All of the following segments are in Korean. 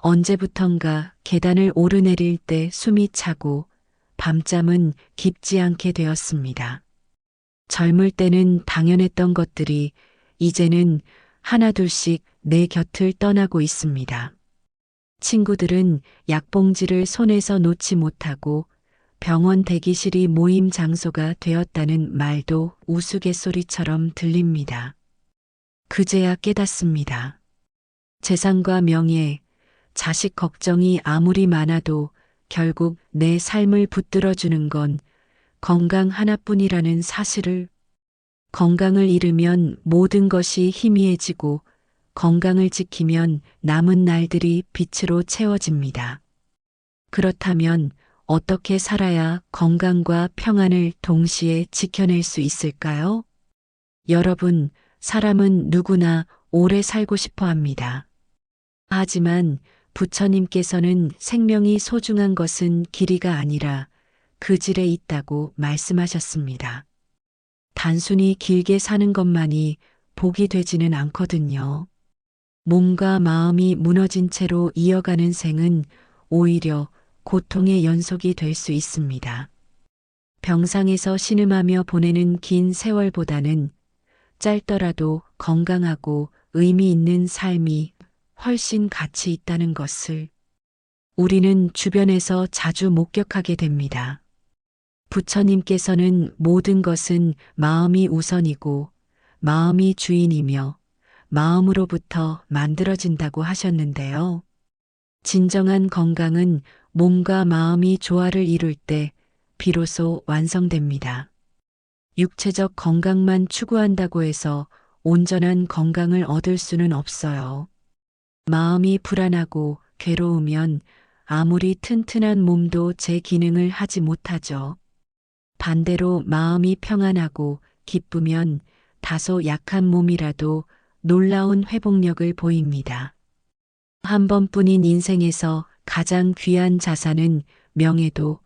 언제부턴가 계단을 오르내릴 때 숨이 차고 밤잠은 깊지 않게 되었습니다. 젊을 때는 당연했던 것들이 이제는 하나둘씩 내 곁을 떠나고 있습니다. 친구들은 약봉지를 손에서 놓지 못하고 병원 대기실이 모임 장소가 되었다는 말도 우스갯소리처럼 들립니다. 그제야 깨닫습니다. 재산과 명예, 자식 걱정이 아무리 많아도 결국 내 삶을 붙들어주는 건 건강 하나뿐이라는 사실을. 건강을 잃으면 모든 것이 희미해지고 건강을 지키면 남은 날들이 빛으로 채워집니다. 그렇다면 어떻게 살아야 건강과 평안을 동시에 지켜낼 수 있을까요? 여러분, 사람은 누구나 오래 살고 싶어 합니다. 하지만 부처님께서는 생명이 소중한 것은 길이가 아니라 그 질에 있다고 말씀하셨습니다. 단순히 길게 사는 것만이 복이 되지는 않거든요. 몸과 마음이 무너진 채로 이어가는 생은 오히려 고통의 연속이 될 수 있습니다. 병상에서 신음하며 보내는 긴 세월보다는 짧더라도 건강하고 의미 있는 삶이 훨씬 가치 있다는 것을 우리는 주변에서 자주 목격하게 됩니다. 부처님께서는 모든 것은 마음이 우선이고 마음이 주인이며 마음으로부터 만들어진다고 하셨는데요. 진정한 건강은 몸과 마음이 조화를 이룰 때 비로소 완성됩니다. 육체적 건강만 추구한다고 해서 온전한 건강을 얻을 수는 없어요. 마음이 불안하고 괴로우면 아무리 튼튼한 몸도 제 기능을 하지 못하죠. 반대로 마음이 평안하고 기쁘면 다소 약한 몸이라도 놀라운 회복력을 보입니다. 한 번뿐인 인생에서 가장 귀한 자산은 명예도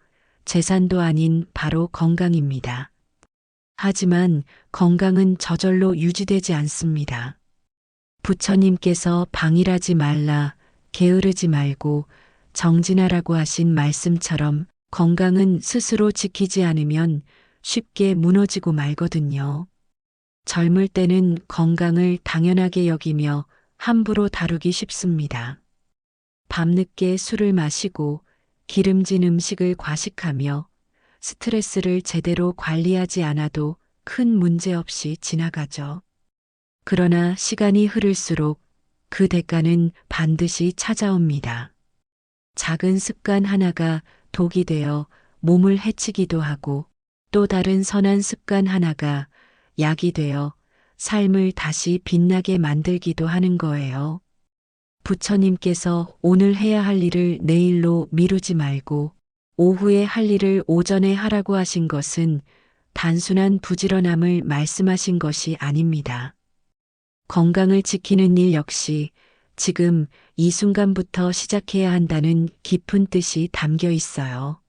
재산도 아닌 바로 건강입니다. 하지만 건강은 저절로 유지되지 않습니다. 부처님께서 방일하지 말라, 게으르지 말고 정진하라고 하신 말씀처럼 건강은 스스로 지키지 않으면 쉽게 무너지고 말거든요. 젊을 때는 건강을 당연하게 여기며 함부로 다루기 쉽습니다. 밤늦게 술을 마시고 기름진 음식을 과식하며 스트레스를 제대로 관리하지 않아도 큰 문제 없이 지나가죠. 그러나 시간이 흐를수록 그 대가는 반드시 찾아옵니다. 작은 습관 하나가 독이 되어 몸을 해치기도 하고 또 다른 선한 습관 하나가 약이 되어 삶을 다시 빛나게 만들기도 하는 거예요. 부처님께서 오늘 해야 할 일을 내일로 미루지 말고 오후에 할 일을 오전에 하라고 하신 것은 단순한 부지런함을 말씀하신 것이 아닙니다. 건강을 지키는 일 역시 지금 이 순간부터 시작해야 한다는 깊은 뜻이 담겨 있어요.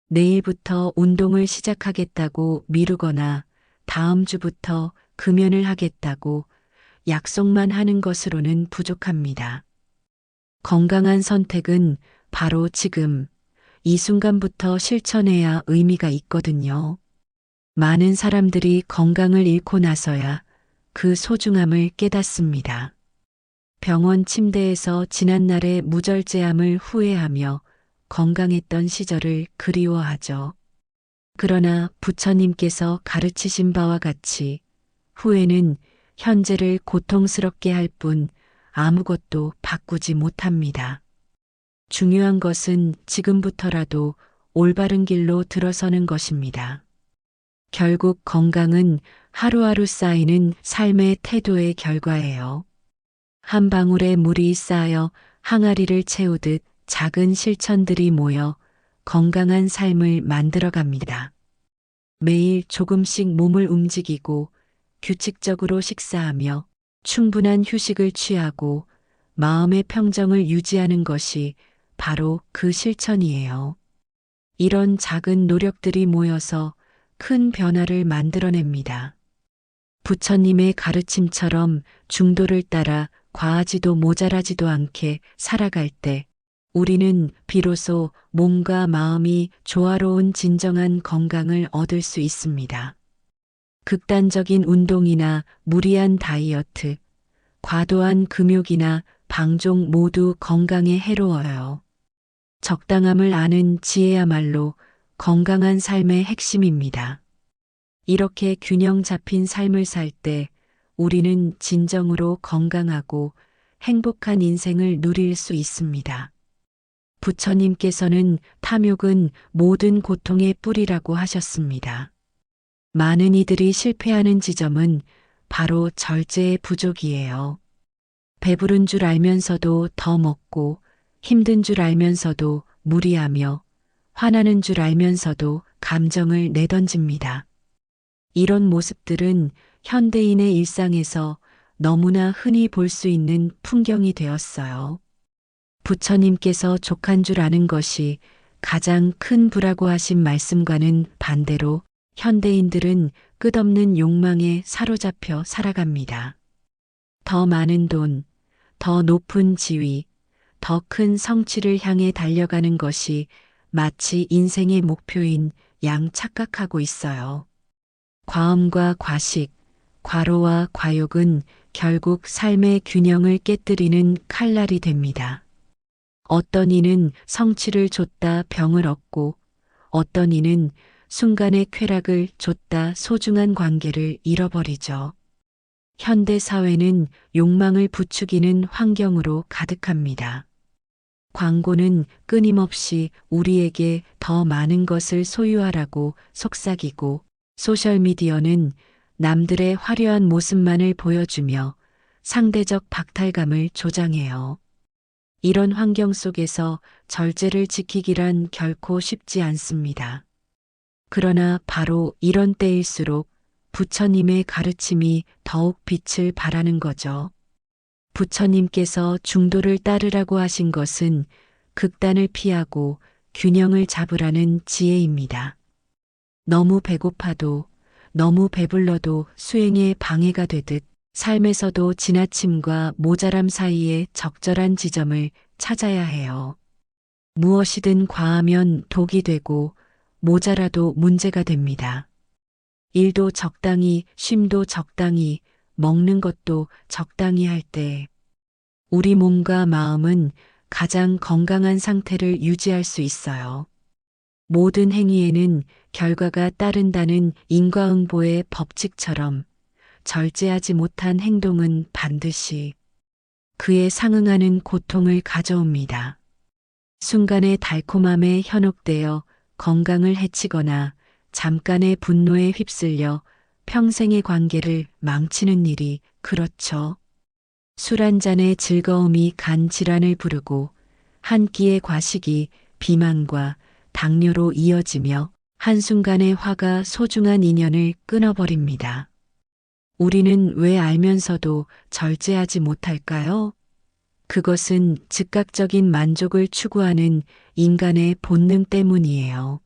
내일부터 운동을 시작하겠다고 미루거나 다음 주부터 금연을 하겠다고 약속만 하는 것으로는 부족합니다. 건강한 선택은 바로 지금, 이 순간부터 실천해야 의미가 있거든요. 많은 사람들이 건강을 잃고 나서야 그 소중함을 깨닫습니다. 병원 침대에서 지난날의 무절제함을 후회하며 건강했던 시절을 그리워하죠. 그러나 부처님께서 가르치신 바와 같이 후회는 현재를 고통스럽게 할 뿐 아무것도 바꾸지 못합니다. 중요한 것은 지금부터라도 올바른 길로 들어서는 것입니다. 결국 건강은 하루하루 쌓이는 삶의 태도의 결과예요. 한 방울의 물이 쌓여 항아리를 채우듯 작은 실천들이 모여 건강한 삶을 만들어갑니다. 매일 조금씩 몸을 움직이고 규칙적으로 식사하며 충분한 휴식을 취하고 마음의 평정을 유지하는 것이 바로 그 실천이에요. 이런 작은 노력들이 모여서 큰 변화를 만들어냅니다. 부처님의 가르침처럼 중도를 따라 과하지도 모자라지도 않게 살아갈 때 우리는 비로소 몸과 마음이 조화로운 진정한 건강을 얻을 수 있습니다. 극단적인 운동이나 무리한 다이어트, 과도한 금욕이나 방종 모두 건강에 해로워요. 적당함을 아는 지혜야말로 건강한 삶의 핵심입니다. 이렇게 균형 잡힌 삶을 살 때 우리는 진정으로 건강하고 행복한 인생을 누릴 수 있습니다. 부처님께서는 탐욕은 모든 고통의 뿌리라고 하셨습니다. 많은 이들이 실패하는 지점은 바로 절제의 부족이에요. 배부른 줄 알면서도 더 먹고 힘든 줄 알면서도 무리하며 화나는 줄 알면서도 감정을 내던집니다. 이런 모습들은 현대인의 일상에서 너무나 흔히 볼 수 있는 풍경이 되었어요. 부처님께서 족한 줄 아는 것이 가장 큰 부라고 하신 말씀과는 반대로 현대인들은 끝없는 욕망에 사로잡혀 살아갑니다. 더 많은 돈, 더 높은 지위, 더 큰 성취를 향해 달려가는 것이 마치 인생의 목표인 양 착각하고 있어요. 과음과 과식, 과로와 과욕은 결국 삶의 균형을 깨뜨리는 칼날이 됩니다. 어떤 이는 성취를 줬다 병을 얻고 어떤 이는 순간의 쾌락을 줬다 소중한 관계를 잃어버리죠. 현대 사회는 욕망을 부추기는 환경으로 가득합니다. 광고는 끊임없이 우리에게 더 많은 것을 소유하라고 속삭이고 소셜미디어는 남들의 화려한 모습만을 보여주며 상대적 박탈감을 조장해요. 이런 환경 속에서 절제를 지키기란 결코 쉽지 않습니다. 그러나 바로 이런 때일수록 부처님의 가르침이 더욱 빛을 발하는 거죠. 부처님께서 중도를 따르라고 하신 것은 극단을 피하고 균형을 잡으라는 지혜입니다. 너무 배고파도 너무 배불러도 수행에 방해가 되듯 삶에서도 지나침과 모자람 사이에 적절한 지점을 찾아야 해요. 무엇이든 과하면 독이 되고 모자라도 문제가 됩니다. 일도 적당히, 쉼도 적당히, 먹는 것도 적당히 할 때 우리 몸과 마음은 가장 건강한 상태를 유지할 수 있어요. 모든 행위에는 결과가 따른다는 인과응보의 법칙처럼 절제하지 못한 행동은 반드시 그에 상응하는 고통을 가져옵니다. 순간의 달콤함에 현혹되어 건강을 해치거나 잠깐의 분노에 휩쓸려 평생의 관계를 망치는 일이 그렇죠. 술 한 잔의 즐거움이 간 질환을 부르고 한 끼의 과식이 비만과 당뇨로 이어지며 한순간의 화가 소중한 인연을 끊어버립니다. 우리는 왜 알면서도 절제하지 못할까요? 그것은 즉각적인 만족을 추구하는 인간의 본능 때문이에요.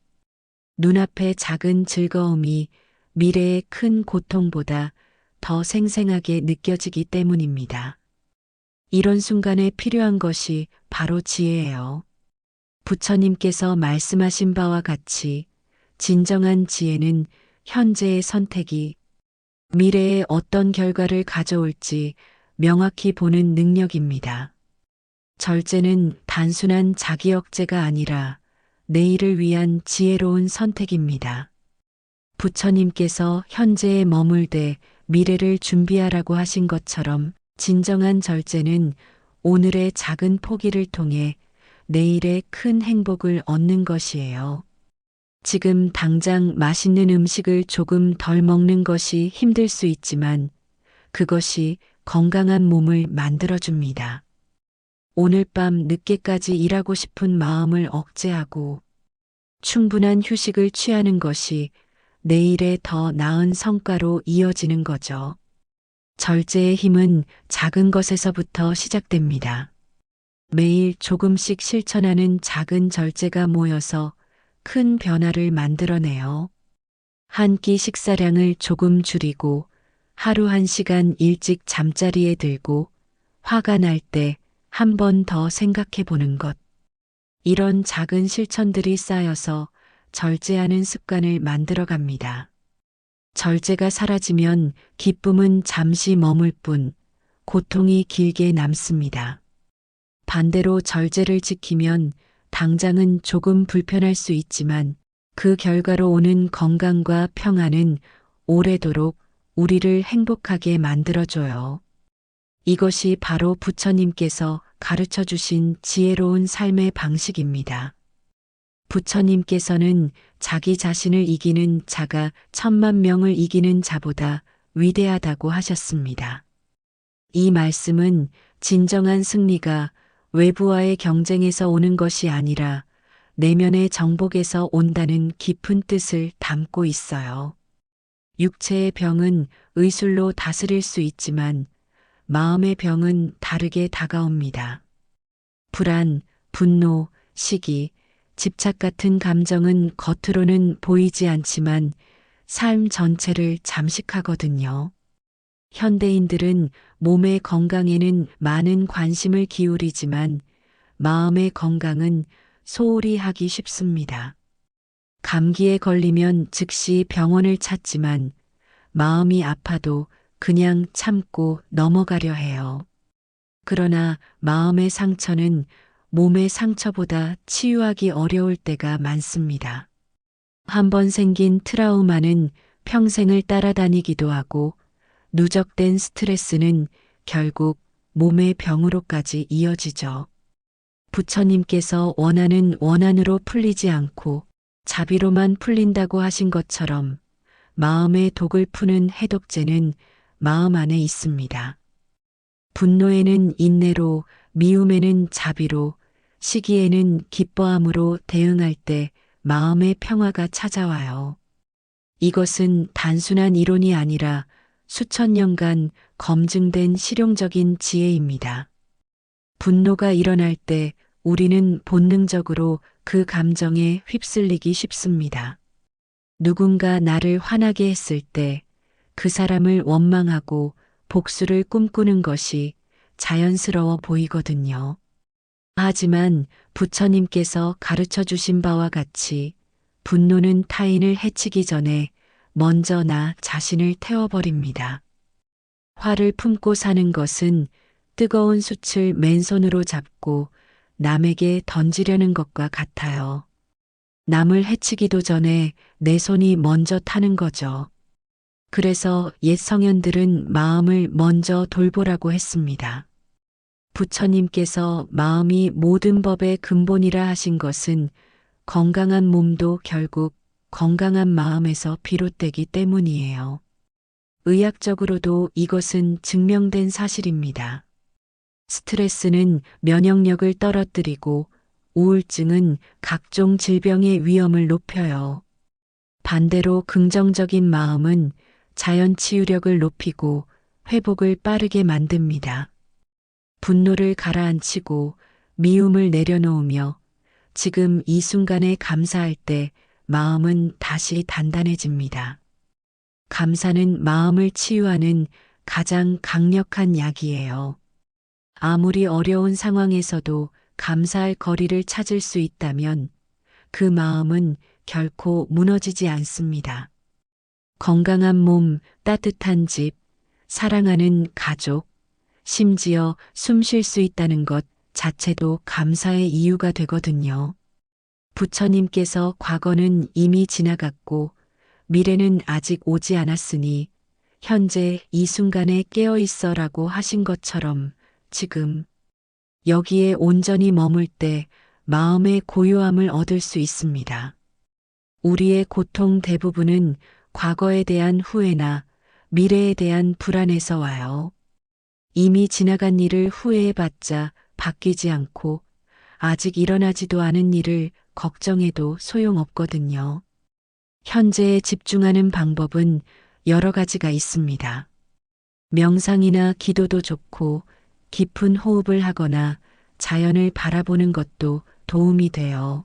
눈앞의 작은 즐거움이 미래의 큰 고통보다 더 생생하게 느껴지기 때문입니다. 이런 순간에 필요한 것이 바로 지혜예요. 부처님께서 말씀하신 바와 같이 진정한 지혜는 현재의 선택이 미래에 어떤 결과를 가져올지 명확히 보는 능력입니다. 절제는 단순한 자기 억제가 아니라 내일을 위한 지혜로운 선택입니다. 부처님께서 현재에 머물되 미래를 준비하라고 하신 것처럼 진정한 절제는 오늘의 작은 포기를 통해 내일의 큰 행복을 얻는 것이에요. 지금 당장 맛있는 음식을 조금 덜 먹는 것이 힘들 수 있지만 그것이 건강한 몸을 만들어줍니다. 오늘 밤 늦게까지 일하고 싶은 마음을 억제하고 충분한 휴식을 취하는 것이 내일의 더 나은 성과로 이어지는 거죠. 절제의 힘은 작은 것에서부터 시작됩니다. 매일 조금씩 실천하는 작은 절제가 모여서 큰 변화를 만들어내요. 한 끼 식사량을 조금 줄이고 하루 1시간 일찍 잠자리에 들고 화가 날 때 한 번 더 생각해 보는 것. 이런 작은 실천들이 쌓여서 절제하는 습관을 만들어 갑니다. 절제가 사라지면 기쁨은 잠시 머물 뿐 고통이 길게 남습니다. 반대로 절제를 지키면 당장은 조금 불편할 수 있지만 그 결과로 오는 건강과 평안은 오래도록 우리를 행복하게 만들어줘요. 이것이 바로 부처님께서 가르쳐 주신 지혜로운 삶의 방식입니다. 부처님께서는 자기 자신을 이기는 자가 10,000명을 이기는 자보다 위대하다고 하셨습니다. 이 말씀은 진정한 승리가 외부와의 경쟁에서 오는 것이 아니라 내면의 정복에서 온다는 깊은 뜻을 담고 있어요. 육체의 병은 의술로 다스릴 수 있지만 마음의 병은 다르게 다가옵니다. 불안, 분노, 시기, 집착 같은 감정은 겉으로는 보이지 않지만 삶 전체를 잠식하거든요. 현대인들은 몸의 건강에는 많은 관심을 기울이지만 마음의 건강은 소홀히 하기 쉽습니다. 감기에 걸리면 즉시 병원을 찾지만 마음이 아파도 그냥 참고 넘어가려 해요. 그러나 마음의 상처는 몸의 상처보다 치유하기 어려울 때가 많습니다. 한번 생긴 트라우마는 평생을 따라다니기도 하고 누적된 스트레스는 결국 몸의 병으로까지 이어지죠. 부처님께서 원한은 원한으로 풀리지 않고 자비로만 풀린다고 하신 것처럼 마음의 독을 푸는 해독제는 마음 안에 있습니다. 분노에는 인내로, 미움에는 자비로, 시기에는 기뻐함으로 대응할 때 마음의 평화가 찾아와요. 이것은 단순한 이론이 아니라 수천 년간 검증된 실용적인 지혜입니다. 분노가 일어날 때 우리는 본능적으로 그 감정에 휩쓸리기 쉽습니다. 누군가 나를 화나게 했을 때 그 사람을 원망하고 복수를 꿈꾸는 것이 자연스러워 보이거든요. 하지만 부처님께서 가르쳐 주신 바와 같이 분노는 타인을 해치기 전에 먼저 나 자신을 태워버립니다. 화를 품고 사는 것은 뜨거운 숯을 맨손으로 잡고 남에게 던지려는 것과 같아요. 남을 해치기도 전에 내 손이 먼저 타는 거죠. 그래서 옛 성현들은 마음을 먼저 돌보라고 했습니다. 부처님께서 마음이 모든 법의 근본이라 하신 것은 건강한 몸도 결국 건강한 마음에서 비롯되기 때문이에요. 의학적으로도 이것은 증명된 사실입니다. 스트레스는 면역력을 떨어뜨리고 우울증은 각종 질병의 위험을 높여요. 반대로 긍정적인 마음은 자연 치유력을 높이고 회복을 빠르게 만듭니다. 분노를 가라앉히고 미움을 내려놓으며 지금 이 순간에 감사할 때 마음은 다시 단단해집니다. 감사는 마음을 치유하는 가장 강력한 약이에요. 아무리 어려운 상황에서도 감사할 거리를 찾을 수 있다면 그 마음은 결코 무너지지 않습니다. 건강한 몸, 따뜻한 집, 사랑하는 가족, 심지어 숨 쉴 수 있다는 것 자체도 감사의 이유가 되거든요. 부처님께서 과거는 이미 지나갔고 미래는 아직 오지 않았으니 현재 이 순간에 깨어 있어라고 하신 것처럼 지금 여기에 온전히 머물 때 마음의 고요함을 얻을 수 있습니다. 우리의 고통 대부분은 과거에 대한 후회나 미래에 대한 불안에서 와요. 이미 지나간 일을 후회해봤자 바뀌지 않고 아직 일어나지도 않은 일을 걱정해도 소용없거든요. 현재에 집중하는 방법은 여러 가지가 있습니다. 명상이나 기도도 좋고 깊은 호흡을 하거나 자연을 바라보는 것도 도움이 돼요.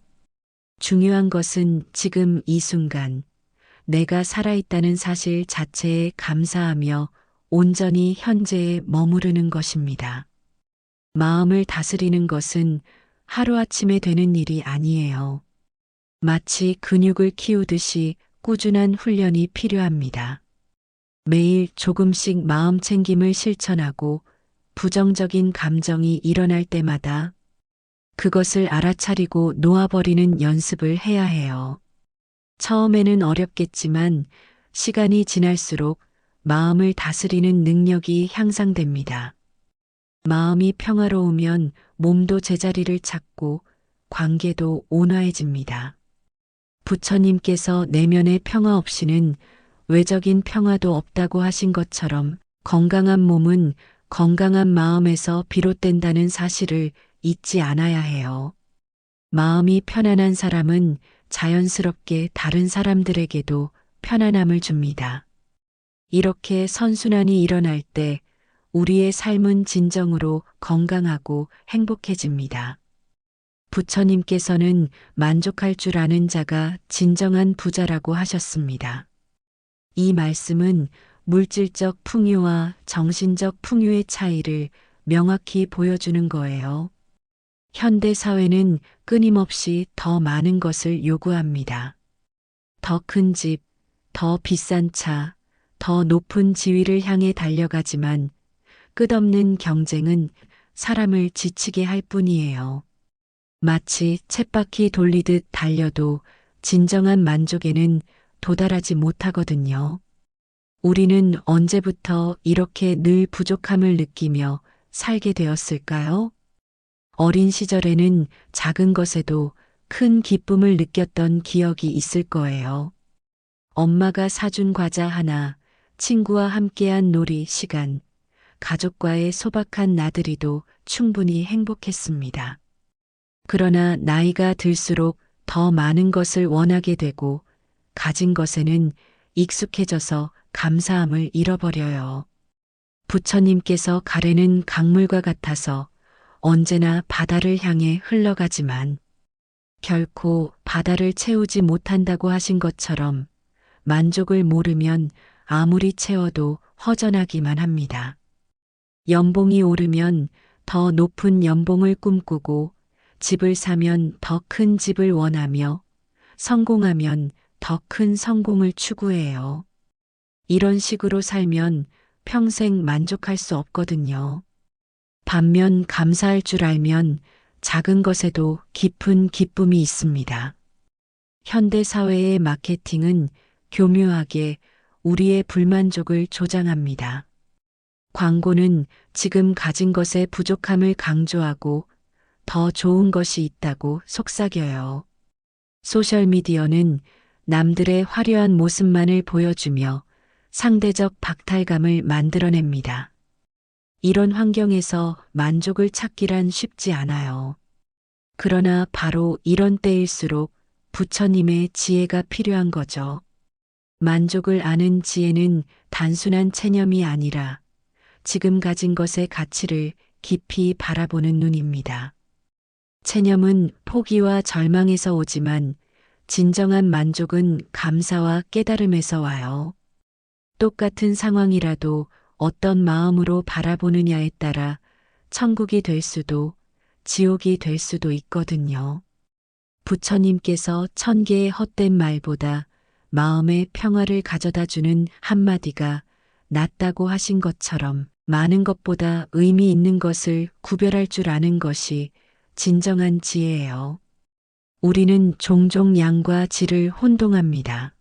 중요한 것은 지금 이 순간 내가 살아있다는 사실 자체에 감사하며 온전히 현재에 머무르는 것입니다. 마음을 다스리는 것은 하루아침에 되는 일이 아니에요. 마치 근육을 키우듯이 꾸준한 훈련이 필요합니다. 매일 조금씩 마음 챙김을 실천하고 부정적인 감정이 일어날 때마다 그것을 알아차리고 놓아버리는 연습을 해야 해요. 처음에는 어렵겠지만 시간이 지날수록 마음을 다스리는 능력이 향상됩니다. 마음이 평화로우면 몸도 제자리를 찾고 관계도 온화해집니다. 부처님께서 내면의 평화 없이는 외적인 평화도 없다고 하신 것처럼 건강한 몸은 건강한 마음에서 비롯된다는 사실을 잊지 않아야 해요. 마음이 편안한 사람은 자연스럽게 다른 사람들에게도 편안함을 줍니다. 이렇게 선순환이 일어날 때 우리의 삶은 진정으로 건강하고 행복해집니다. 부처님께서는 만족할 줄 아는 자가 진정한 부자라고 하셨습니다. 이 말씀은 물질적 풍요와 정신적 풍요의 차이를 명확히 보여주는 거예요. 현대 사회는 끊임없이 더 많은 것을 요구합니다. 더 큰 집, 더 비싼 차, 더 높은 지위를 향해 달려가지만 끝없는 경쟁은 사람을 지치게 할 뿐이에요. 마치 쳇바퀴 돌리듯 달려도 진정한 만족에는 도달하지 못하거든요. 우리는 언제부터 이렇게 늘 부족함을 느끼며 살게 되었을까요? 어린 시절에는 작은 것에도 큰 기쁨을 느꼈던 기억이 있을 거예요. 엄마가 사준 과자 하나, 친구와 함께한 놀이 시간, 가족과의 소박한 나들이도 충분히 행복했습니다. 그러나 나이가 들수록 더 많은 것을 원하게 되고 가진 것에는 익숙해져서 감사함을 잃어버려요. 부처님께서 가래는 강물과 같아서 언제나 바다를 향해 흘러가지만 결코 바다를 채우지 못한다고 하신 것처럼 만족을 모르면 아무리 채워도 허전하기만 합니다. 연봉이 오르면 더 높은 연봉을 꿈꾸고 집을 사면 더 큰 집을 원하며 성공하면 더 큰 성공을 추구해요. 이런 식으로 살면 평생 만족할 수 없거든요. 반면 감사할 줄 알면 작은 것에도 깊은 기쁨이 있습니다. 현대 사회의 마케팅은 교묘하게 우리의 불만족을 조장합니다. 광고는 지금 가진 것의 부족함을 강조하고 더 좋은 것이 있다고 속삭여요. 소셜미디어는 남들의 화려한 모습만을 보여주며 상대적 박탈감을 만들어냅니다. 이런 환경에서 만족을 찾기란 쉽지 않아요. 그러나 바로 이런 때일수록 부처님의 지혜가 필요한 거죠. 만족을 아는 지혜는 단순한 체념이 아니라 지금 가진 것의 가치를 깊이 바라보는 눈입니다. 체념은 포기와 절망에서 오지만 진정한 만족은 감사와 깨달음에서 와요. 똑같은 상황이라도 어떤 마음으로 바라보느냐에 따라 천국이 될 수도 지옥이 될 수도 있거든요. 부처님께서 1000개의 헛된 말보다 마음의 평화를 가져다 주는 한마디가 낫다고 하신 것처럼 많은 것보다 의미 있는 것을 구별할 줄 아는 것이 진정한 지혜예요. 우리는 종종 양과 질을 혼동합니다.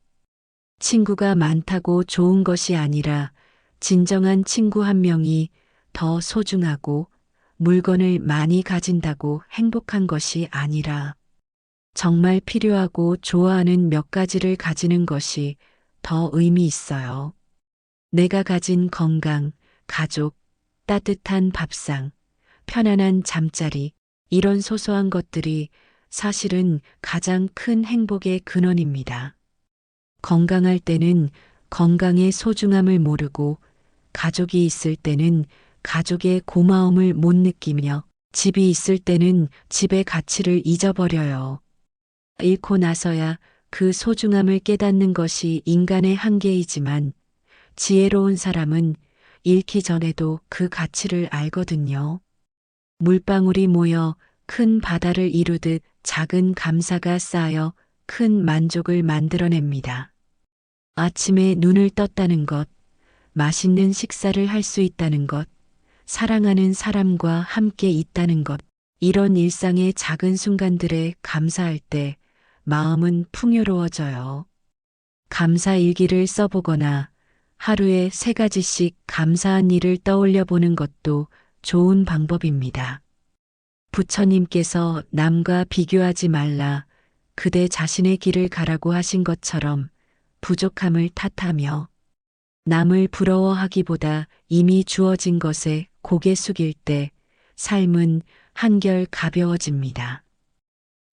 친구가 많다고 좋은 것이 아니라 진정한 친구 한 명이 더 소중하고 물건을 많이 가진다고 행복한 것이 아니라 정말 필요하고 좋아하는 몇 가지를 가지는 것이 더 의미 있어요. 내가 가진 건강, 가족, 따뜻한 밥상, 편안한 잠자리, 이런 소소한 것들이 사실은 가장 큰 행복의 근원입니다. 건강할 때는 건강의 소중함을 모르고 가족이 있을 때는 가족의 고마움을 못 느끼며 집이 있을 때는 집의 가치를 잊어버려요. 잃고 나서야 그 소중함을 깨닫는 것이 인간의 한계이지만 지혜로운 사람은 잃기 전에도 그 가치를 알거든요. 물방울이 모여 큰 바다를 이루듯 작은 감사가 쌓여 큰 만족을 만들어냅니다. 아침에 눈을 떴다는 것, 맛있는 식사를 할 수 있다는 것, 사랑하는 사람과 함께 있다는 것, 이런 일상의 작은 순간들에 감사할 때 마음은 풍요로워져요. 감사 일기를 써보거나 하루에 3가지씩 감사한 일을 떠올려 보는 것도 좋은 방법입니다. 부처님께서 남과 비교하지 말라, 그대 자신의 길을 가라고 하신 것처럼 부족함을 탓하며 남을 부러워하기보다 이미 주어진 것에 고개 숙일 때 삶은 한결 가벼워집니다.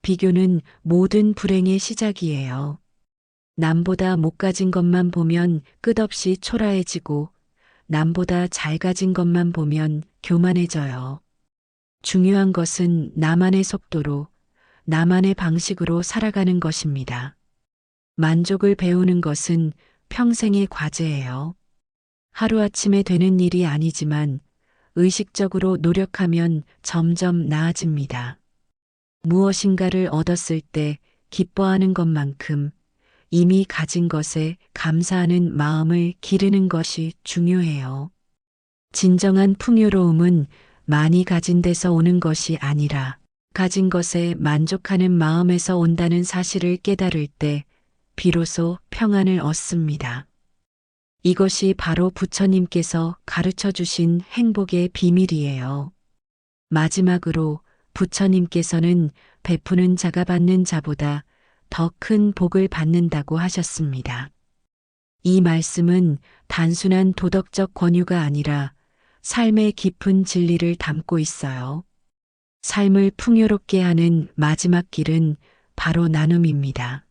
비교는 모든 불행의 시작이에요. 남보다 못 가진 것만 보면 끝없이 초라해지고 남보다 잘 가진 것만 보면 교만해져요. 중요한 것은 나만의 속도로, 나만의 방식으로 살아가는 것입니다. 만족을 배우는 것은 평생의 과제예요. 하루아침에 되는 일이 아니지만 의식적으로 노력하면 점점 나아집니다. 무엇인가를 얻었을 때 기뻐하는 것만큼 이미 가진 것에 감사하는 마음을 기르는 것이 중요해요. 진정한 풍요로움은 많이 가진 데서 오는 것이 아니라 가진 것에 만족하는 마음에서 온다는 사실을 깨달을 때 비로소 평안을 얻습니다. 이것이 바로 부처님께서 가르쳐 주신 행복의 비밀이에요. 마지막으로 부처님께서는 베푸는 자가 받는 자보다 더 큰 복을 받는다고 하셨습니다. 이 말씀은 단순한 도덕적 권유가 아니라 삶의 깊은 진리를 담고 있어요. 삶을 풍요롭게 하는 마지막 길은 바로 나눔입니다.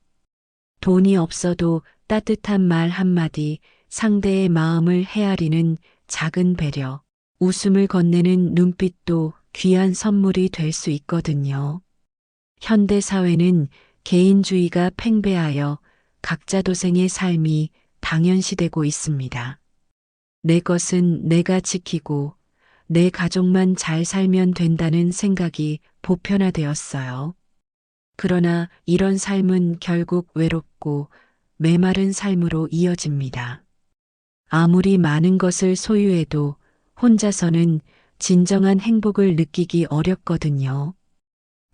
돈이 없어도 따뜻한 말 한마디, 상대의 마음을 헤아리는 작은 배려, 웃음을 건네는 눈빛도 귀한 선물이 될 수 있거든요. 현대 사회는 개인주의가 팽배하여 각자 도생의 삶이 당연시되고 있습니다. 내 것은 내가 지키고 내 가족만 잘 살면 된다는 생각이 보편화되었어요. 그러나 이런 삶은 결국 외롭고 메마른 삶으로 이어집니다. 아무리 많은 것을 소유해도 혼자서는 진정한 행복을 느끼기 어렵거든요.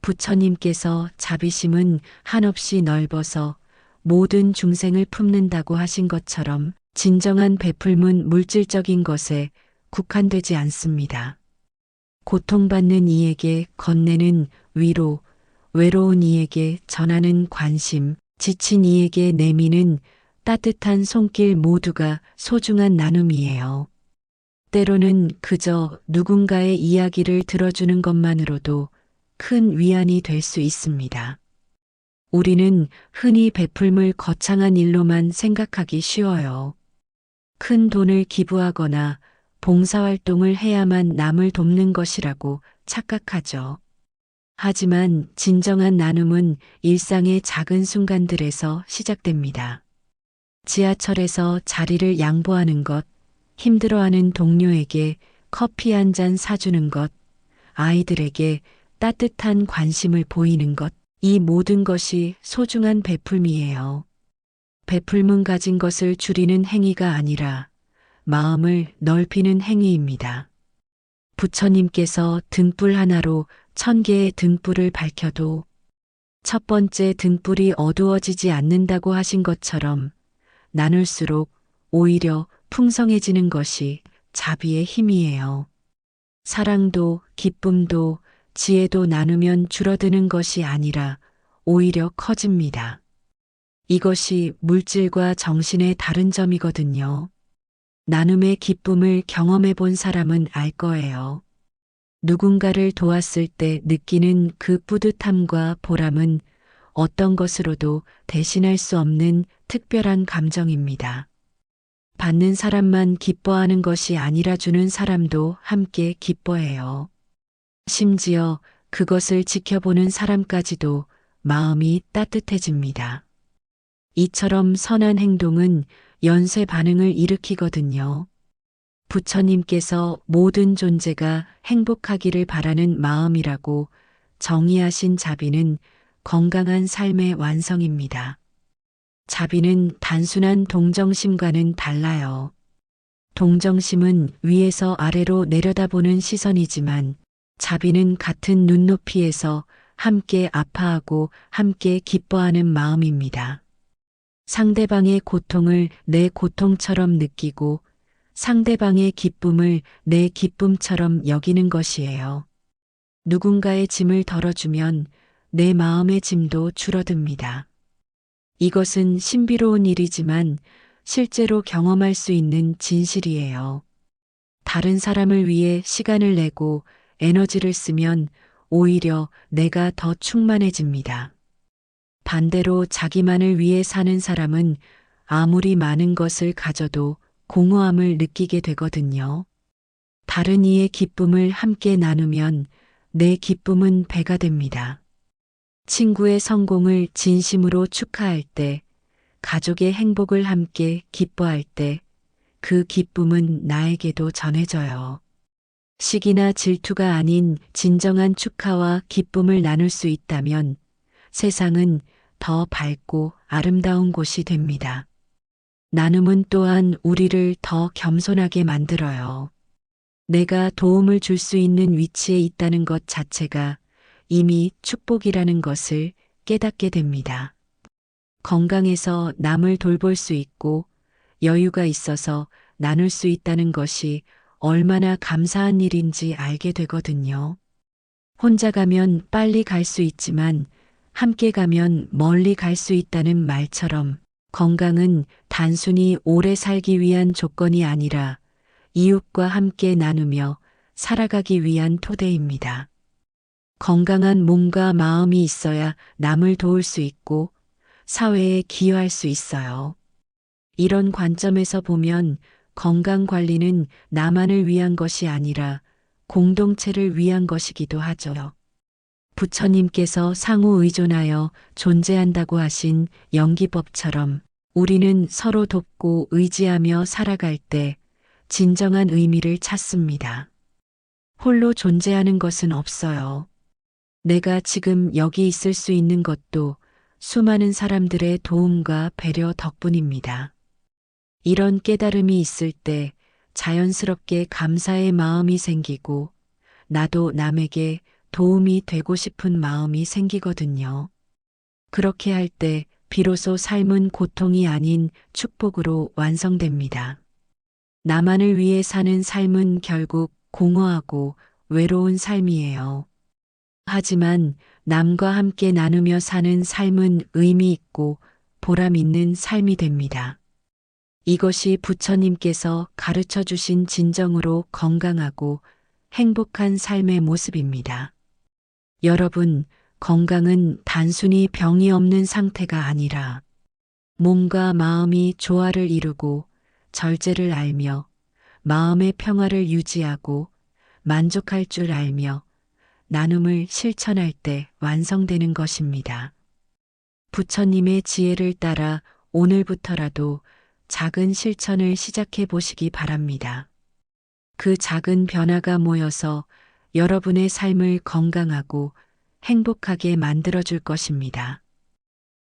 부처님께서 자비심은 한없이 넓어서 모든 중생을 품는다고 하신 것처럼 진정한 베풀문 물질적인 것에 국한되지 않습니다. 고통받는 이에게 건네는 위로, 외로운 이에게 전하는 관심, 지친 이에게 내미는 따뜻한 손길 모두가 소중한 나눔이에요. 때로는 그저 누군가의 이야기를 들어주는 것만으로도 큰 위안이 될 수 있습니다. 우리는 흔히 베풀물 거창한 일로만 생각하기 쉬워요. 큰 돈을 기부하거나 봉사활동을 해야만 남을 돕는 것이라고 착각하죠. 하지만 진정한 나눔은 일상의 작은 순간들에서 시작됩니다. 지하철에서 자리를 양보하는 것, 힘들어하는 동료에게 커피 한 잔 사주는 것, 아이들에게 따뜻한 관심을 보이는 것, 이 모든 것이 소중한 베풀미예요. 베풀문 가진 것을 줄이는 행위가 아니라 마음을 넓히는 행위입니다. 부처님께서 등불 하나로 1000개의 등불을 밝혀도 첫 번째 등불이 어두워지지 않는다고 하신 것처럼 나눌수록 오히려 풍성해지는 것이 자비의 힘이에요. 사랑도 기쁨도 지혜도 나누면 줄어드는 것이 아니라 오히려 커집니다. 이것이 물질과 정신의 다른 점이거든요. 나눔의 기쁨을 경험해 본 사람은 알 거예요. 누군가를 도왔을 때 느끼는 그 뿌듯함과 보람은 어떤 것으로도 대신할 수 없는 특별한 감정입니다. 받는 사람만 기뻐하는 것이 아니라 주는 사람도 함께 기뻐해요. 심지어 그것을 지켜보는 사람까지도 마음이 따뜻해집니다. 이처럼 선한 행동은 연쇄 반응을 일으키거든요. 부처님께서 모든 존재가 행복하기를 바라는 마음이라고 정의하신 자비는 건강한 삶의 완성입니다. 자비는 단순한 동정심과는 달라요. 동정심은 위에서 아래로 내려다보는 시선이지만 자비는 같은 눈높이에서 함께 아파하고 함께 기뻐하는 마음입니다. 상대방의 고통을 내 고통처럼 느끼고 상대방의 기쁨을 내 기쁨처럼 여기는 것이에요. 누군가의 짐을 덜어주면 내 마음의 짐도 줄어듭니다. 이것은 신비로운 일이지만 실제로 경험할 수 있는 진실이에요. 다른 사람을 위해 시간을 내고 에너지를 쓰면 오히려 내가 더 충만해집니다. 반대로 자기만을 위해 사는 사람은 아무리 많은 것을 가져도 공허함을 느끼게 되거든요. 다른 이의 기쁨을 함께 나누면 내 기쁨은 배가 됩니다. 친구의 성공을 진심으로 축하할 때, 가족의 행복을 함께 기뻐할 때, 그 기쁨은 나에게도 전해져요. 시기나 질투가 아닌 진정한 축하와 기쁨을 나눌 수 있다면 세상은 더 밝고 아름다운 곳이 됩니다. 나눔은 또한 우리를 더 겸손하게 만들어요. 내가 도움을 줄 수 있는 위치에 있다는 것 자체가 이미 축복이라는 것을 깨닫게 됩니다. 건강해서 남을 돌볼 수 있고 여유가 있어서 나눌 수 있다는 것이 얼마나 감사한 일인지 알게 되거든요. 혼자 가면 빨리 갈 수 있지만 함께 가면 멀리 갈 수 있다는 말처럼 건강은 단순히 오래 살기 위한 조건이 아니라 이웃과 함께 나누며 살아가기 위한 토대입니다. 건강한 몸과 마음이 있어야 남을 도울 수 있고 사회에 기여할 수 있어요. 이런 관점에서 보면 건강 관리는 나만을 위한 것이 아니라 공동체를 위한 것이기도 하죠. 부처님께서 상호 의존하여 존재한다고 하신 연기법처럼 우리는 서로 돕고 의지하며 살아갈 때 진정한 의미를 찾습니다. 홀로 존재하는 것은 없어요. 내가 지금 여기 있을 수 있는 것도 수많은 사람들의 도움과 배려 덕분입니다. 이런 깨달음이 있을 때 자연스럽게 감사의 마음이 생기고 나도 남에게 도움이 되고 싶은 마음이 생기거든요. 그렇게 할 때 비로소 삶은 고통이 아닌 축복으로 완성됩니다. 나만을 위해 사는 삶은 결국 공허하고 외로운 삶이에요. 하지만 남과 함께 나누며 사는 삶은 의미 있고 보람 있는 삶이 됩니다. 이것이 부처님께서 가르쳐 주신 진정으로 건강하고 행복한 삶의 모습입니다. 여러분, 건강은 단순히 병이 없는 상태가 아니라 몸과 마음이 조화를 이루고 절제를 알며 마음의 평화를 유지하고 만족할 줄 알며 나눔을 실천할 때 완성되는 것입니다. 부처님의 지혜를 따라 오늘부터라도 작은 실천을 시작해 보시기 바랍니다. 그 작은 변화가 모여서 여러분의 삶을 건강하고 행복하게 만들어줄 것입니다.